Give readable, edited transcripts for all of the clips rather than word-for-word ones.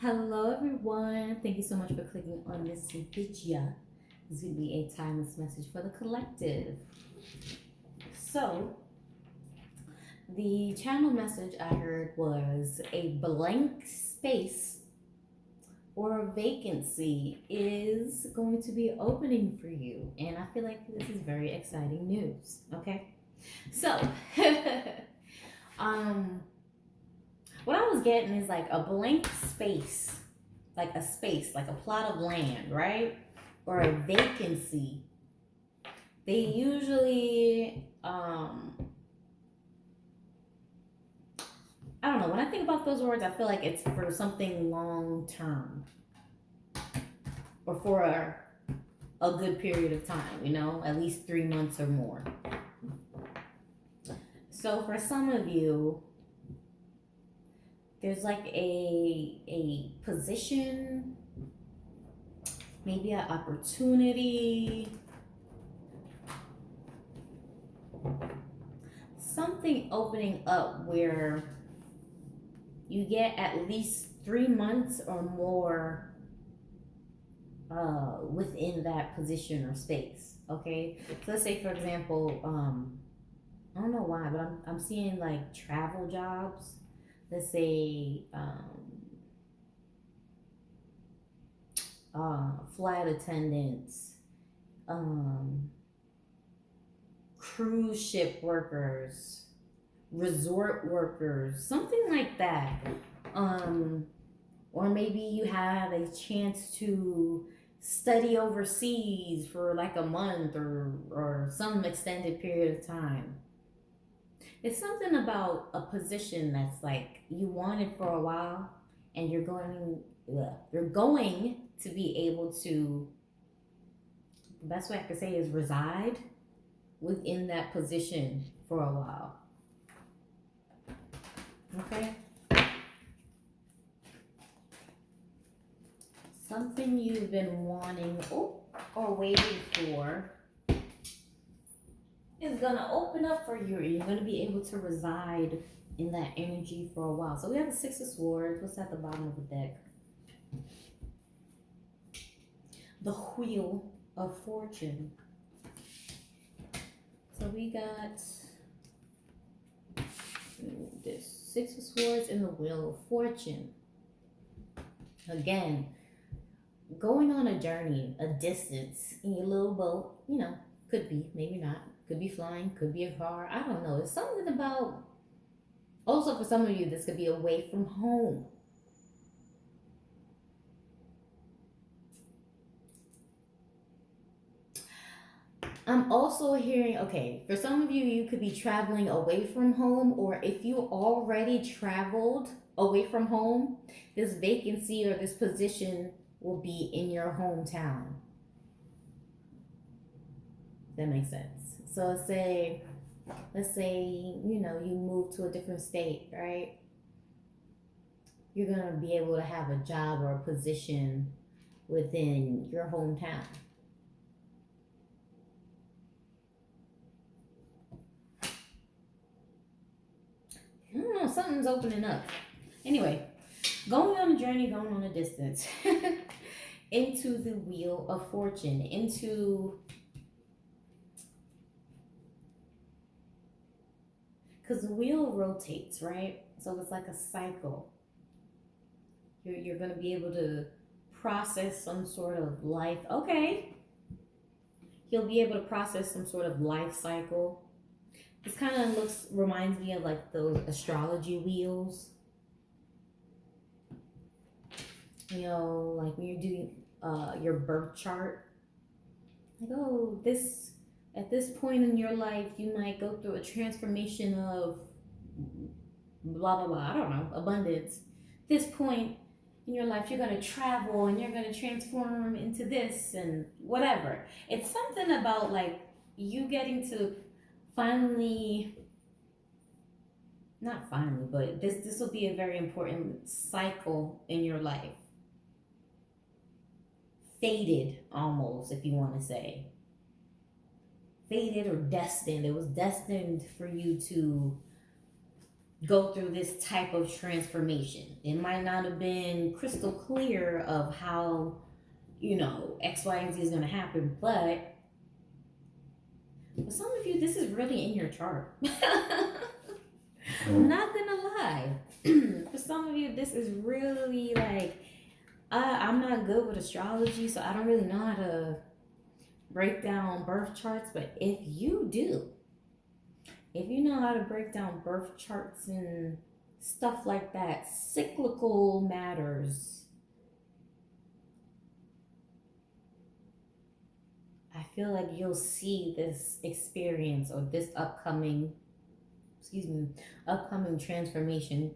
Hello, everyone. Thank you so much for clicking on this video. This is going to be a timeless message for the collective. So, the channel message I heard was a blank space or a vacancy is going to be opening for you. And I feel like this is very exciting news. Okay? So, um, what I was getting is like a blank space, like a plot of land, right? Or a vacancy. They usually, I don't know, when I think about those words, I feel like it's for something long term or for a good period of time, at least 3 months or more. So for some of you, there's like a position, maybe an opportunity, something opening up where you get at least 3 months or more within that position or space. Okay, so let's say for example, I don't know why, but I'm seeing like travel jobs. Let's say flight attendants, um, cruise ship workers, resort workers, something like that. Um, or maybe you have a chance to study overseas for like a month or some extended period of time. It's something about a position that's like you wanted for a while and you're going to be able to, the best way I could say is reside within that position for a while. Okay? Something you've been wanting or waiting for is gonna open up for you. You're gonna be able to reside in that energy for a while. So we have the Six of Swords. What's at the bottom of the deck? The Wheel of Fortune. So we got this Six of Swords and the Wheel of Fortune. Again, going on a journey, a distance in your little boat, could be, maybe not. Could be flying, could be a car. I don't know. It's something about, also for some of you, this could be away from home. I'm also hearing, okay, for some of you, you could be traveling away from home, or if you already traveled away from home, this vacancy or this position will be in your hometown. That makes sense. So let's say, you move to a different state, right? You're going to be able to have a job or a position within your hometown. I don't know, something's opening up. Anyway, going on a journey, going on a distance into the Wheel of Fortune, because the wheel rotates, right? So it's like a cycle. You're going to be able to process some sort of life. Okay. You'll be able to process some sort of life cycle. This kind of reminds me of like those astrology wheels. Like when you're doing your birth chart. Like, oh, at this point in your life, you might go through a transformation of blah, blah, blah. I don't know, abundance. This point in your life, you're going to travel and you're going to transform into this and whatever. It's something about like you getting to finally, not finally, but this will be a very important cycle in your life. Fated, almost, if you want to say. Fated or destined. It was destined for you to go through this type of transformation. It might not have been crystal clear of how, X, Y, and Z is going to happen, but for some of you, this is really in your chart. I'm not gonna lie. For some of you, this is really like, I'm not good with astrology, so I don't really know how to break down birth charts. But if you do, if you know how to break down birth charts and stuff like that, cyclical matters, I feel like you'll see this experience or this upcoming transformation.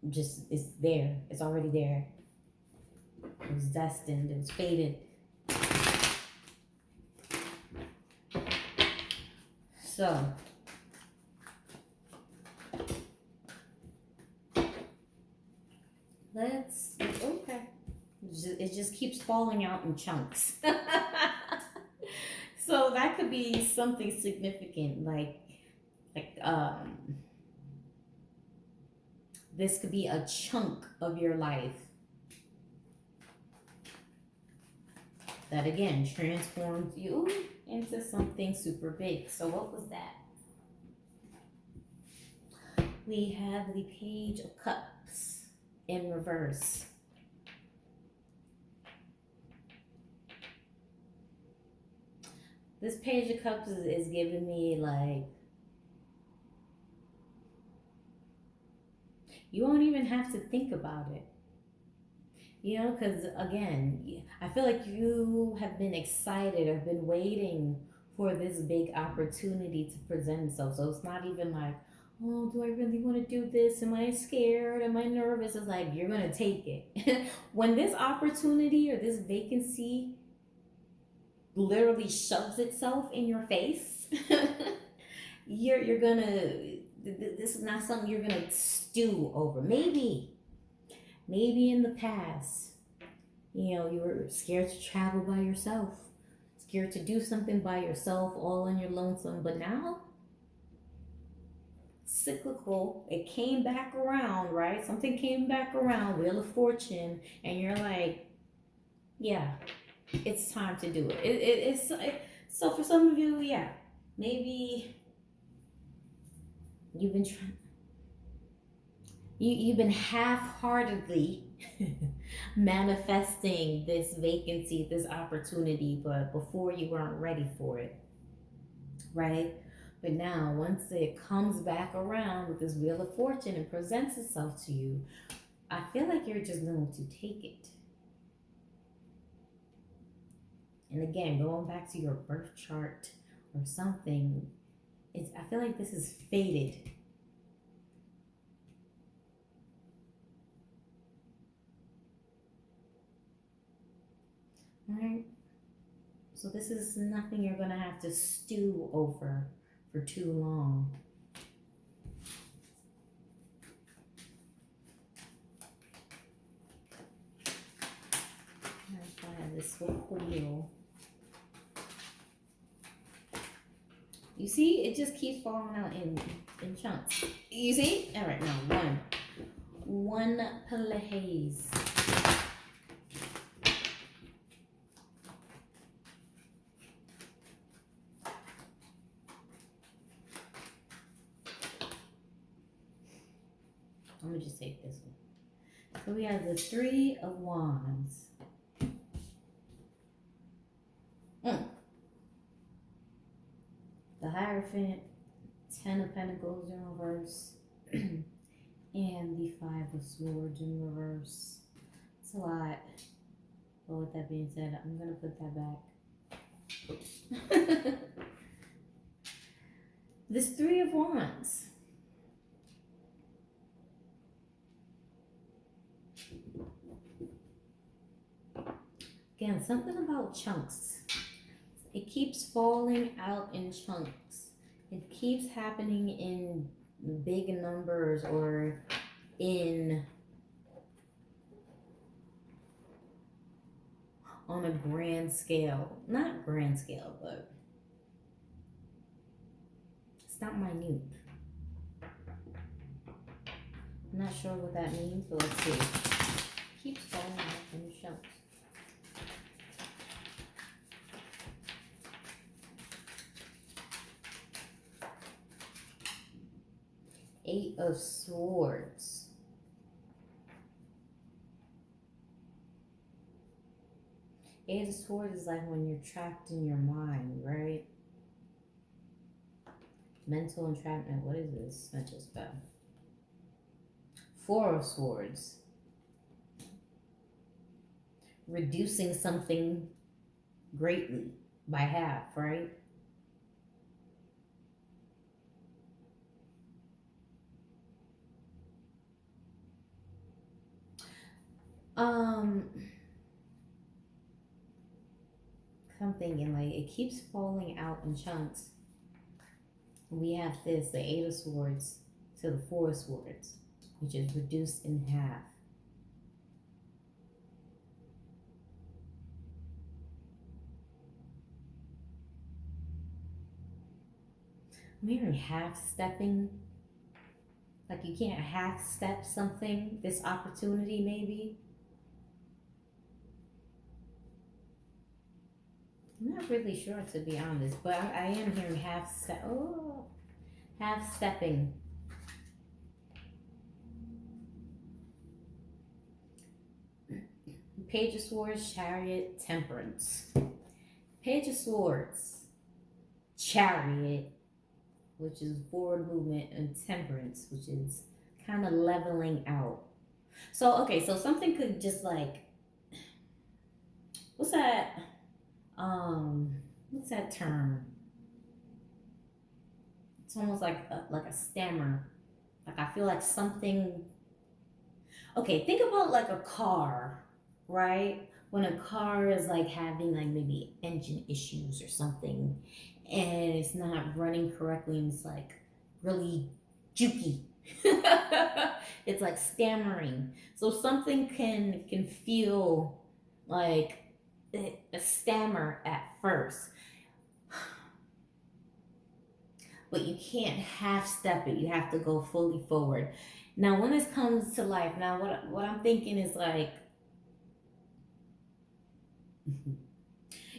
Just, it's there. It's already there. It was destined. It was fated. So, okay. It just keeps falling out in chunks. So that could be something significant, like this could be a chunk of your life that again transforms you into something super big. So what was that? We have the Page of Cups in reverse. This Page of Cups is giving me like, you won't even have to think about it. Because again, I feel like you have been excited or been waiting for this big opportunity to present itself. So it's not even like, oh, do I really want to do this? Am I scared? Am I nervous? It's like, you're going to take it. When this opportunity or this vacancy literally shoves itself in your face, you're going to, this is not something you're going to stew over. Maybe in the past, you were scared to travel by yourself, scared to do something by yourself, all on your lonesome. But now, cyclical, it came back around, right? Something came back around, Wheel of Fortune, and you're like, yeah, it's time to do it. So for some of you, yeah, maybe you've been trying. You've been half-heartedly manifesting this vacancy, this opportunity, but before you weren't ready for it, right? But now, once it comes back around with this Wheel of Fortune and presents itself to you, I feel like you're just going to take it. And again, going back to your birth chart or something, I feel like this is fated. Alright, so this is nothing you're gonna have to stew over for too long. I have this wheel. You see, it just keeps falling out in chunks. You see? Alright, now one place. I'm gonna just take this one. So we have the Three of Wands. The Hierophant, Ten of Pentacles in reverse, and the Five of Swords in reverse. It's a lot. But with that being said, I'm gonna put that back. This Three of Wands. Again, something about chunks. It keeps falling out in chunks. It keeps happening in big numbers or on a grand scale. Not grand scale, but it's not minute. not sure what that means, but let's see. Keeps falling out in chunks. Eight of Swords. Eight of Swords is like when you're trapped in your mind, right? Mental entrapment. What is this? Mental spell. Four of Swords. Reducing something greatly by half, right? Um, I'm thinking like it keeps falling out in chunks. We have this, the Eight of Swords to the Four of Swords, which is reduced in half. I'm hearing half stepping. Like you can't half step something, this opportunity maybe. I'm not really sure to be honest, but I am hearing half step. Oh, half stepping. Page of Swords, Chariot, Temperance. Page of Swords, Chariot, which is forward movement, and Temperance, which is kind of leveling out. So, okay, so something could just like, what's that? What's that term? It's almost like a stammer. Like I feel like something. Okay, think about like a car, right? When a car is like having like maybe engine issues or something, and it's not running correctly, and it's like really jukey. It's like stammering. So something can feel like a stammer at first, but you can't half step it. You have to go fully forward. Now, when this comes to life, now what I'm thinking is like,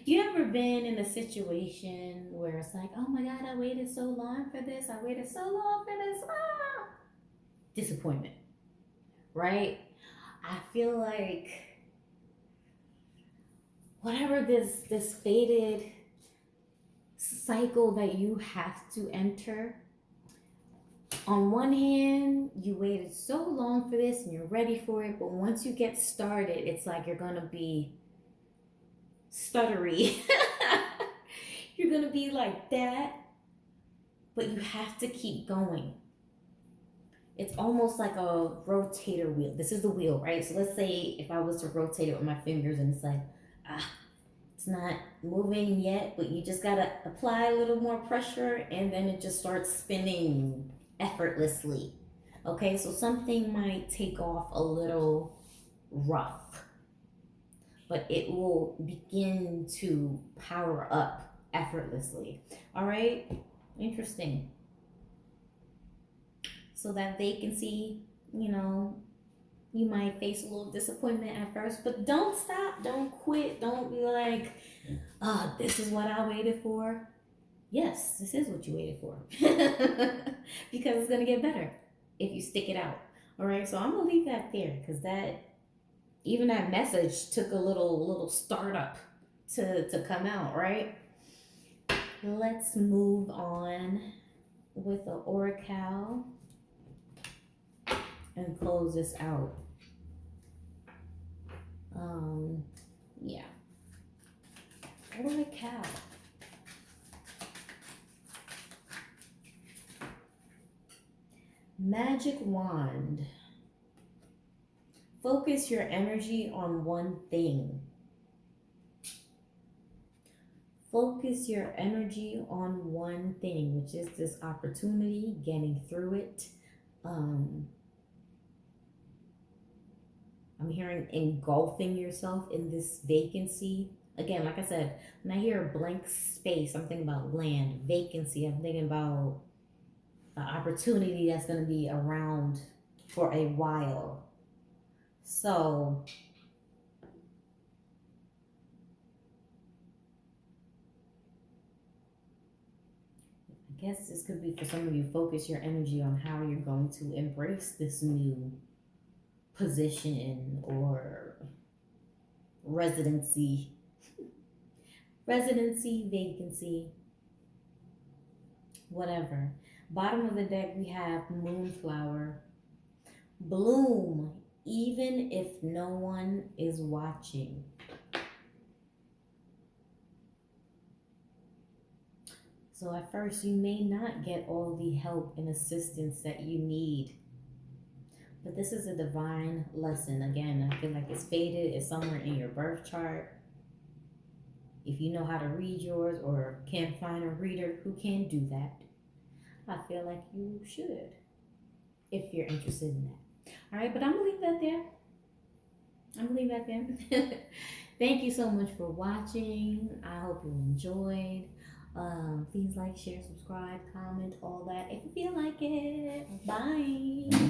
you ever been in a situation where it's like, oh my God, I waited so long for this. I waited so long for this. Ah! Disappointment, right? I feel like whatever this faded cycle that you have to enter, on one hand, you waited so long for this and you're ready for it, but once you get started, it's like you're gonna be stuttery. You're gonna be like that, but you have to keep going. It's almost like a rotator wheel. This is the wheel, right? So let's say if I was to rotate it with my fingers and it's like, ah, it's not moving yet, but you just gotta apply a little more pressure and then it just starts spinning effortlessly. Okay, so something might take off a little rough, but it will begin to power up effortlessly. All right, interesting. So that vacancy, you know, you might face a little disappointment at first, but don't stop, don't quit, don't be like, oh, this is what I waited for. Yes, this is what you waited for. Because it's gonna get better if you stick it out. All right, so I'm gonna leave that there because that even that message took a little startup to come out, right? Let's move on with the oracle and close this out. Yeah. Oracle. Magic wand. Focus your energy on one thing. Focus your energy on one thing, which is this opportunity, getting through it. I'm hearing engulfing yourself in this vacancy. Again, like I said, when I hear a blank space, I'm thinking about land. Vacancy, I'm thinking about the opportunity that's going to be around for a while. So I guess this could be for some of you, focus your energy on how you're going to embrace this new position or residency, vacancy, whatever. Bottom of the deck, we have Moonflower. Bloom, even if no one is watching. So at first, you may not get all the help and assistance that you need. But this is a divine lesson. Again, I feel like it's fated, it's somewhere in your birth chart. If you know how to read yours or can't find a reader who can do that, I feel like you should if you're interested in that. All right, but I'm going to leave that there. Thank you so much for watching. I hope you enjoyed. Please like, share, subscribe, comment, all that if you feel like it. Bye.